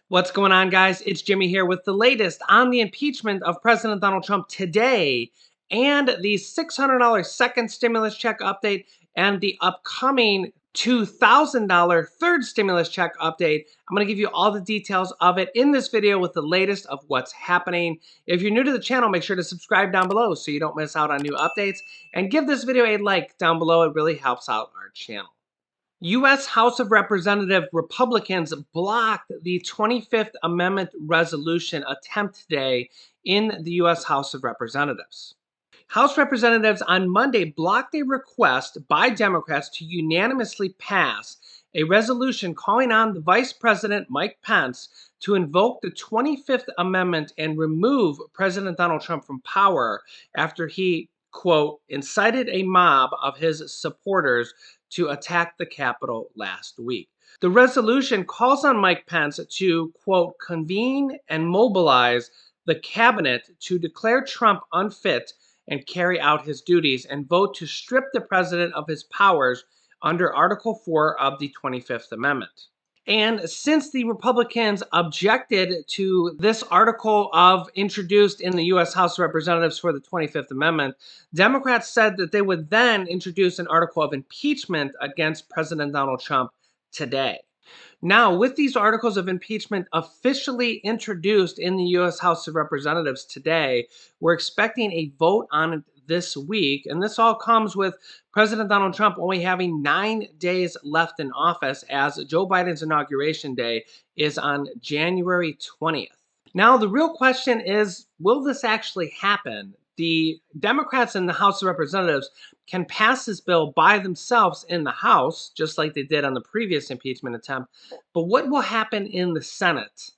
What's going on, guys? It's Jimmy here with the latest on the impeachment of President Donald Trump today and the $600 second stimulus check update and the upcoming $2,000 third stimulus check update. I'm going to give you all the details of it in this video with the latest of what's happening. If you're new to the channel, make sure to subscribe down below so you don't miss out on new updates, and give this video a like down below. It really helps out our channel. U.S. House of Representatives Republicans blocked the 25th Amendment resolution attempt today in the U.S. House of Representatives. House representatives on Monday blocked a request by Democrats to unanimously pass a resolution calling on the Vice President Mike Pence to invoke the 25th Amendment and remove President Donald Trump from power after he, quote, incited a mob of his supporters to attack the Capitol last week. The resolution calls on Mike Pence to, quote, convene and mobilize the cabinet to declare Trump unfit and carry out his duties, and vote to strip the president of his powers under Article 4 of the 25th Amendment. And since the Republicans objected to this article of introduced in the U.S. House of Representatives for the 25th Amendment, Democrats said that they would then introduce an article of impeachment against President Donald Trump today. Now, with these articles of impeachment officially introduced in the U.S. House of Representatives today, we're expecting a vote on it this week. And this all comes with President Donald Trump only having 9 days left in office, as Joe Biden's inauguration day is on January 20th. Now, the real question is, will this actually happen? The Democrats in the House of Representatives can pass this bill by themselves in the House, just like they did on the previous impeachment attempt. But what will happen in the Senate?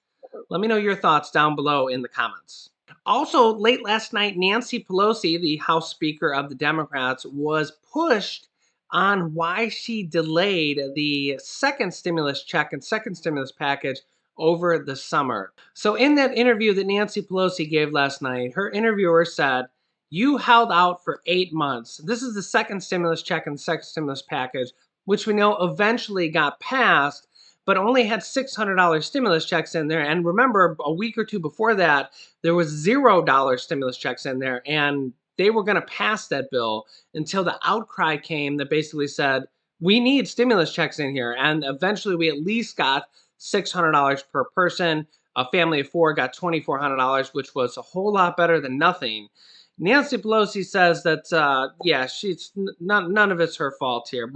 Let me know your thoughts down below in the comments. Also, late last night, Nancy Pelosi, the House Speaker of the Democrats, was pushed on why she delayed the second stimulus check and second stimulus package over the summer. So in that interview that Nancy Pelosi gave last night, her interviewer said, "You held out for 8 months. This is the second stimulus check and second stimulus package, which we know eventually got passed, but only had $600 stimulus checks in there." And remember, a week or two before that, there was $0 stimulus checks in there, and they were going to pass that bill until the outcry came that basically said, we need stimulus checks in here. And eventually we at least got $600 per person. A family of 4 got $2,400, which was a whole lot better than nothing. Nancy Pelosi says that, yeah, none of it's her fault here.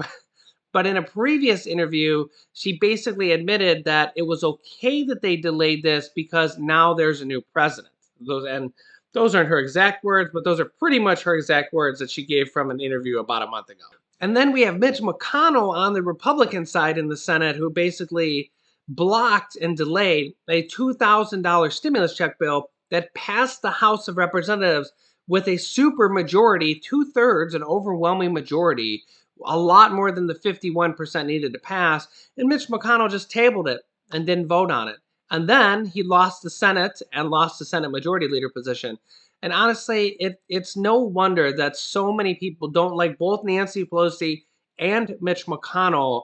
But in a previous interview, she basically admitted that it was okay that they delayed this because now there's a new president. Those aren't her exact words, but those are pretty much her exact words that she gave from an interview about a month ago. And then we have Mitch McConnell on the Republican side in the Senate, who basically blocked and delayed a $2,000 stimulus check bill that passed the House of Representatives with a super majority, 2/3, an overwhelming majority, a lot more than the 51% needed to pass. And Mitch McConnell just tabled it and didn't vote on it. And then he lost the Senate and lost the Senate Majority Leader position. And honestly, it's no wonder that so many people don't like both Nancy Pelosi and Mitch McConnell,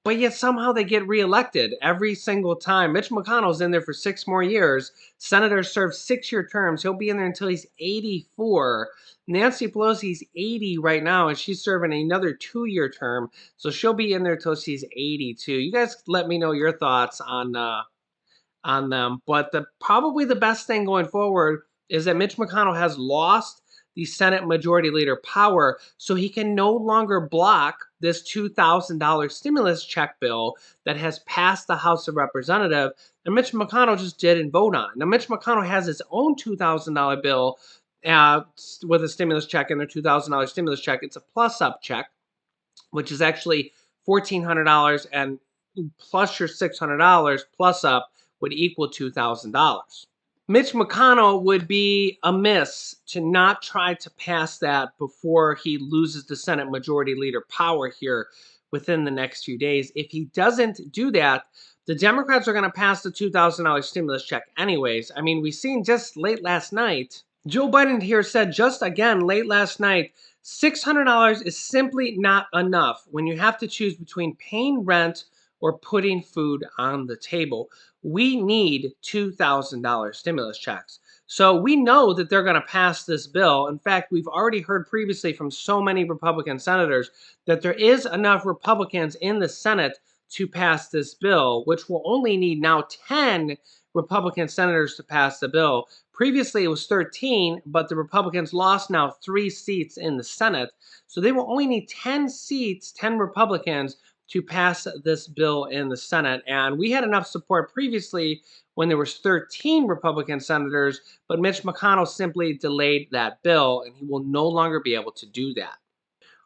but yet somehow they get reelected every single time. Mitch McConnell's in there for 6 more years. Senators serve 6-year terms. He'll be in there until he's 84. Nancy Pelosi's 80 right now, and she's serving another 2-year term. So she'll be in there till she's 82. You guys let me know your thoughts on them. But probably the best thing going forward is that Mitch McConnell has lost the Senate Majority Leader power, so he can no longer block this $2,000 stimulus check bill that has passed the House of Representatives, and Mitch McConnell just didn't vote on it. Now, Mitch McConnell has his own $2,000 bill with a stimulus check and their $2,000 stimulus check. It's a plus-up check, which is actually $1,400, and plus your $600 plus-up would equal $2,000. Mitch McConnell would be amiss to not try to pass that before he loses the Senate Majority Leader power here within the next few days. If he doesn't do that, the Democrats are going to pass the $2,000 stimulus check anyways. I mean, we've seen just late last night, Joe Biden here said just again late last night, $600 is simply not enough when you have to choose between paying rent or putting food on the table. We need $2,000 stimulus checks. So we know that they're going to pass this bill. In fact, we've already heard previously from so many Republican senators that there is enough Republicans in the Senate to pass this bill, which will only need now 10 Republican senators to pass the bill. Previously, it was 13, but the Republicans lost now 3 seats in the Senate. So they will only need 10 seats, 10 Republicans, to pass this bill in the Senate. And we had enough support previously when there was 13 Republican senators, but Mitch McConnell simply delayed that bill, and he will no longer be able to do that.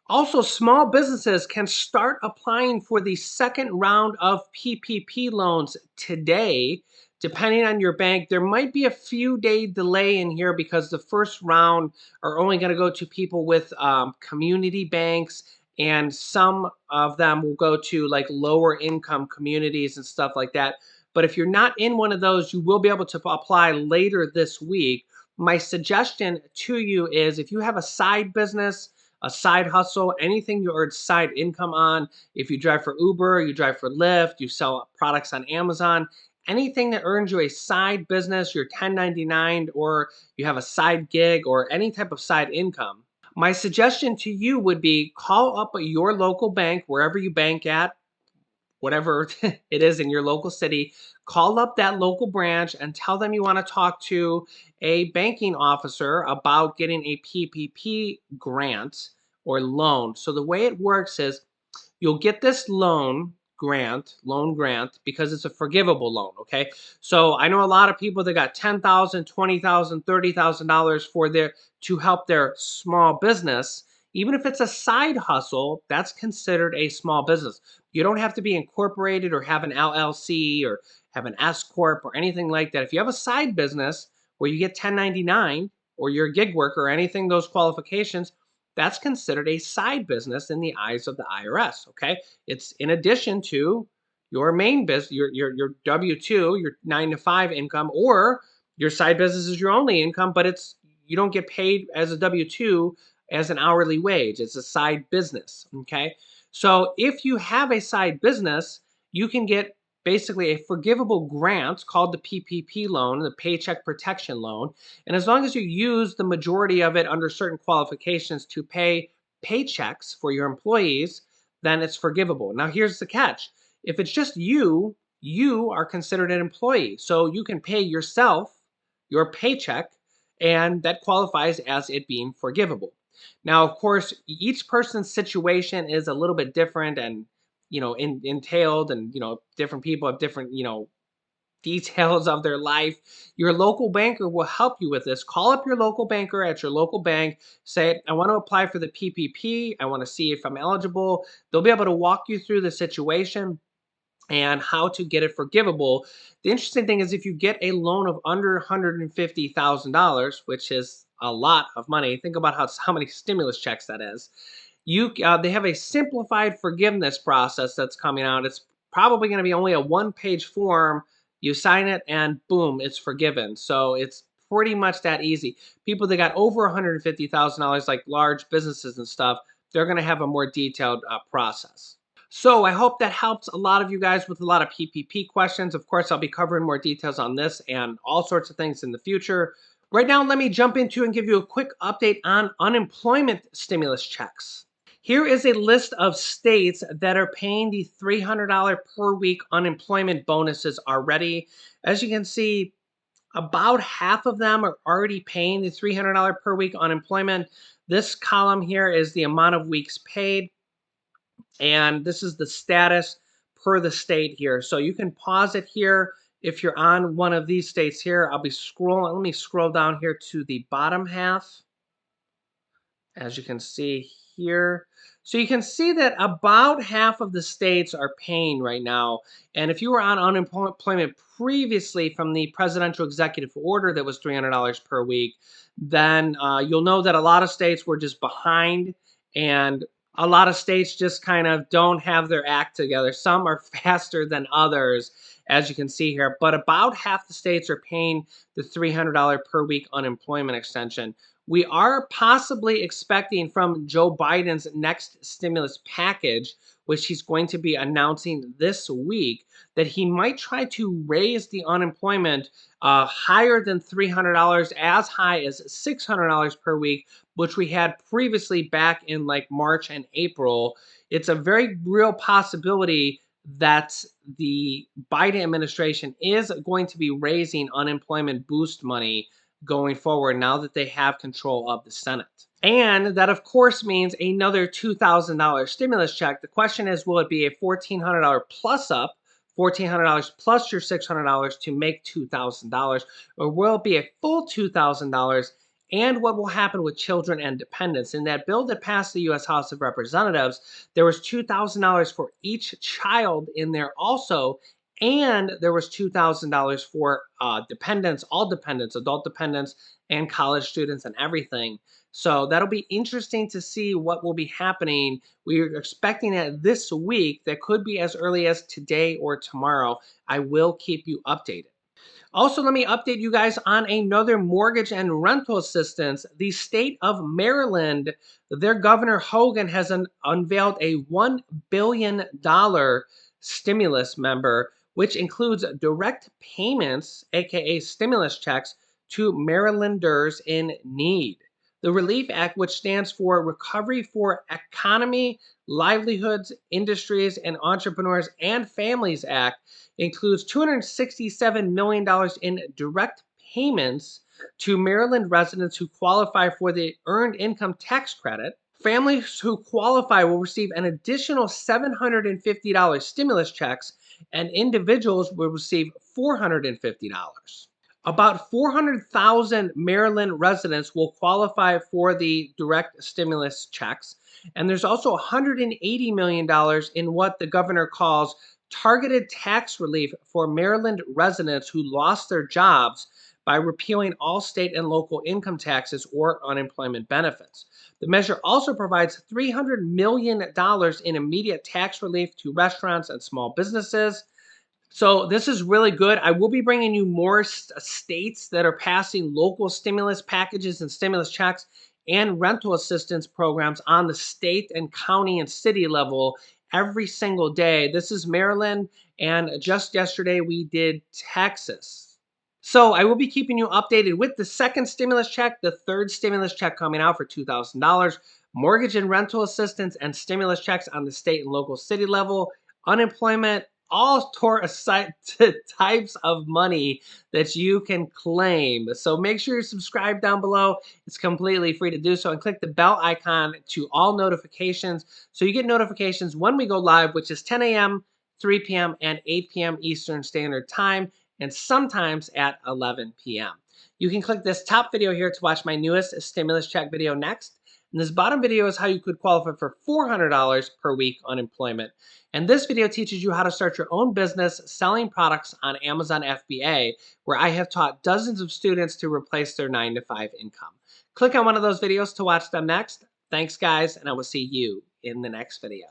Also, small businesses can start applying for the second round of PPP loans today. Depending on your bank, there might be a few day delay in here because the first round are only going to go to people with community banks, and some of them will go to like lower income communities and stuff like that. But if you're not in one of those, you will be able to apply later this week. My suggestion to you is if you have a side business, a side hustle, anything you earn side income on. If you drive for Uber, you drive for Lyft, you sell products on Amazon, anything that earns you a side business, your 1099, or you have a side gig or any type of side income. My suggestion to you would be call up your local bank, wherever you bank at, whatever it is in your local city, call up that local branch and tell them you want to talk to a banking officer about getting a PPP grant or loan. So the way it works is you'll get this loan grant, because it's a forgivable loan. Okay. So I know a lot of people that got $10,000, $20,000, $30,000 for their to help their small business. Even if it's a side hustle, that's considered a small business. You don't have to be incorporated or have an LLC or have an S corp or anything like that. If you have a side business where you get 1099 or you're a gig worker or anything those qualifications, that's considered a side business in the eyes of the IRS. Okay, it's in addition to your main business, your W-2, your 9 to 5 income, or your side business is your only income, but it's you don't get paid as a W-2 as an hourly wage. It's a side business. Okay, so if you have a side business, you can get basically a forgivable grant called the PPP loan, the Paycheck Protection Loan. And as long as you use the majority of it under certain qualifications to pay paychecks for your employees, then it's forgivable. Now, here's the catch. If it's just you, you are considered an employee. So you can pay yourself your paycheck, and that qualifies as it being forgivable. Now, of course, each person's situation is a little bit different and entailed, and different people have different details of their life. Your local banker will help you with this. Call up your local banker at your local bank. Say, I want to apply for the PPP. I want to see if I'm eligible. They'll be able to walk you through the situation and how to get it forgivable. The interesting thing is if you get a loan of under $150,000, which is a lot of money, think about how many stimulus checks that is. They have a simplified forgiveness process that's coming out. It's probably going to be only a one-page form. You sign it and boom, it's forgiven. So it's pretty much that easy. People that got over $150,000, like large businesses and stuff, they're going to have a more detailed process. So I hope that helps a lot of you guys with a lot of PPP questions. Of course, I'll be covering more details on this and all sorts of things in the future. Right now, let me jump into and give you a quick update on unemployment stimulus checks. Here is a list of states that are paying the $300 per week unemployment bonuses already. As you can see, about half of them are already paying the $300 per week unemployment. This column here is the amount of weeks paid, and this is the status per the state here. So you can pause it here if you're on one of these states here. I'll be scrolling. Let me scroll down here to the bottom half, as you can see here. So you can see that about half of the states are paying right now. And if you were on unemployment previously from the presidential executive order that was $300 per week, then you'll know that a lot of states were just behind, and a lot of states just kind of don't have their act together. Some are faster than others, as you can see here, but about half the states are paying the $300 per week unemployment extension. We are possibly expecting from Joe Biden's next stimulus package, which he's going to be announcing this week, that he might try to raise the unemployment higher than $300, as high as $600 per week, which we had previously back in like March and April. It's a very real possibility that the Biden administration is going to be raising unemployment boost money going forward now that they have control of the Senate. And that, of course, means another $2,000 stimulus check. The question is, will it be a $1,400 plus up, $1,400 plus your $600 to make $2,000, or will it be a full $2,000? And what will happen with children and dependents? In that bill that passed the U.S. House of Representatives, there was $2,000 for each child in there also, and there was $2,000 for dependents, all dependents, adult dependents, and college students and everything. So that'll be interesting to see what will be happening. We're expecting that this week. That could be as early as today or tomorrow. I will keep you updated. Also, let me update you guys on another mortgage and rental assistance. The state of Maryland, their Governor Hogan has unveiled a $1 billion stimulus member, which includes direct payments, aka stimulus checks, to Marylanders in need. The Relief Act, which stands for Recovery for Economy, Livelihoods, Industries, and Entrepreneurs and Families Act, includes $267 million in direct payments to Maryland residents who qualify for the Earned Income Tax Credit. Families who qualify will receive an additional $750 stimulus checks, and individuals will receive $450. About 400,000 Maryland residents will qualify for the direct stimulus checks. And there's also $180 million in what the governor calls targeted tax relief for Maryland residents who lost their jobs by repealing all state and local income taxes or unemployment benefits. The measure also provides $300 million in immediate tax relief to restaurants and small businesses. So this is really good. I will be bringing you more states that are passing local stimulus packages and stimulus checks and rental assistance programs on the state and county and city level every single day. This is Maryland, and just yesterday we did Texas. So I will be keeping you updated with the second stimulus check, the third stimulus check coming out for $2,000, mortgage and rental assistance and stimulus checks on the state and local city level, unemployment, all types of money that you can claim. So make sure you subscribe down below. It's completely free to do so, and click the bell icon to all notifications so you get notifications when we go live, which is 10 a.m., 3 p.m., and 8 p.m. Eastern Standard Time, and sometimes at 11 p.m. You can click this top video here to watch my newest stimulus check video next. And this bottom video is how you could qualify for $400 per week unemployment. And this video teaches you how to start your own business selling products on Amazon FBA, where I have taught dozens of students to replace their 9-to-5 income. Click on one of those videos to watch them next. Thanks, guys, and I will see you in the next video.